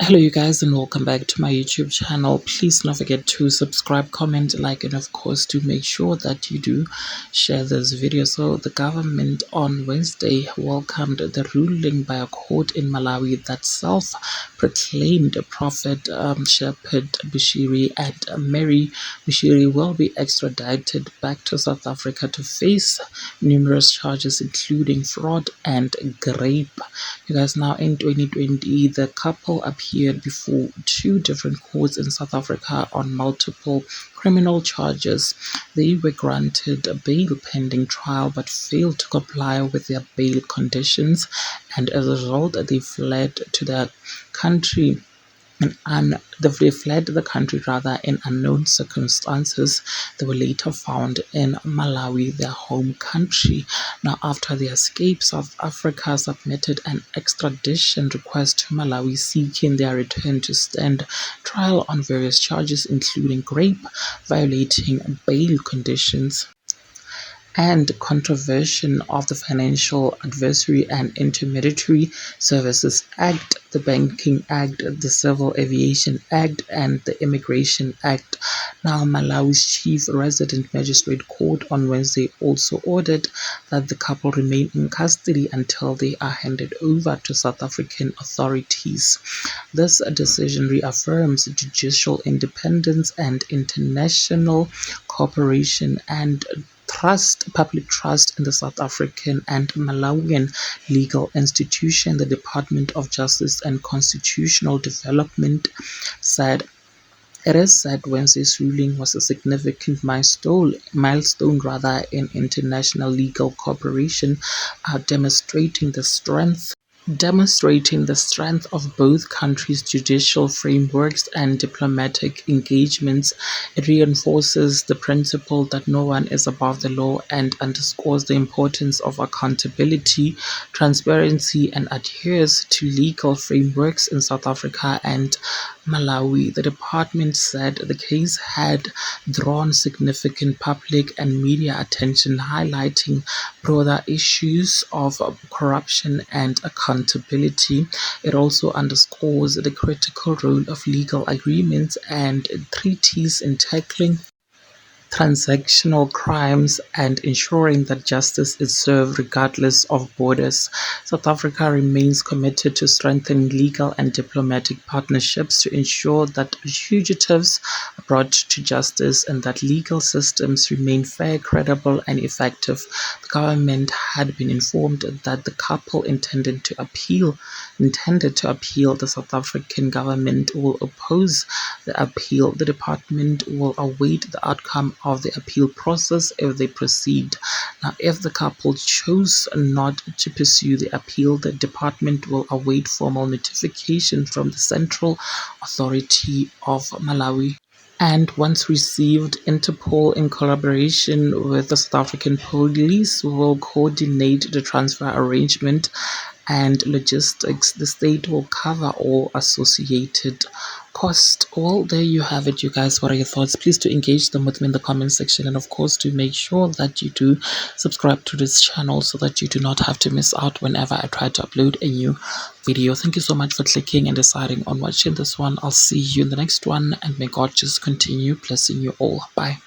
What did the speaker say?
Hello, you guys, and welcome back to my YouTube channel. Please don't forget to subscribe, comment, like, and of course, to make sure that you do share this video. So, the government on Wednesday welcomed the ruling by a court in Malawi that self-proclaimed prophet Shepherd Bushiri and Mary Bushiri will be extradited back to South Africa to face numerous charges, including fraud and rape. You guys, now in 2020, the couple appeared before two different courts in South Africa on multiple criminal charges. They were granted a bail pending trial but failed to comply with their bail conditions, and as a result, they fled to their country they fled the country rather in unknown circumstances. They were later found in Malawi, their home country. Now, after their escape, South Africa submitted an extradition request to Malawi seeking their return to stand trial on various charges, including rape, violating bail conditions, and contravention of the Financial Advisory and Intermediary Services Act, the Banking Act, the Civil Aviation Act, and the Immigration Act. Now, Malawi's Chief Resident Magistrate Court on Wednesday also ordered that the couple remain in custody until they are handed over to South African authorities. This decision reaffirms judicial independence and international cooperation and public trust in the South African and Malawian legal institution. The Department of Justice and Constitutional Development said. It is said Wednesday's ruling was a significant milestone rather in international legal cooperation, demonstrating the strength of both countries' judicial frameworks and diplomatic engagements. It reinforces the principle that no one is above the law and underscores the importance of accountability, transparency, and adherence to legal frameworks in South Africa and Malawi. The department said the case had drawn significant public and media attention, highlighting broader issues of corruption and accountability. It also underscores the critical role of legal agreements and treaties in tackling transactional crimes and ensuring that justice is served regardless of borders. South Africa remains committed to strengthening legal and diplomatic partnerships to ensure that fugitives are brought to justice and that legal systems remain fair, credible, and effective. The government had been informed that the couple intended to appeal. The South African government will oppose the appeal. The department will await the outcome of the appeal process if they proceed. Now, if the couple chose not to pursue the appeal, the department will await formal notification from the Central Authority of Malawi. And once received, Interpol, in collaboration with the South African police, will coordinate the transfer arrangement and logistics. The state will cover all associated costs. Well, there you have it, you guys. What are your thoughts? Please do engage them with me in the comment section, and of course, do make sure that you do subscribe to this channel so that you do not have to miss out whenever I try to upload a new video. Thank you so much for clicking and deciding on watching this one. I'll see you in the next one, and may God just continue blessing you all. Bye.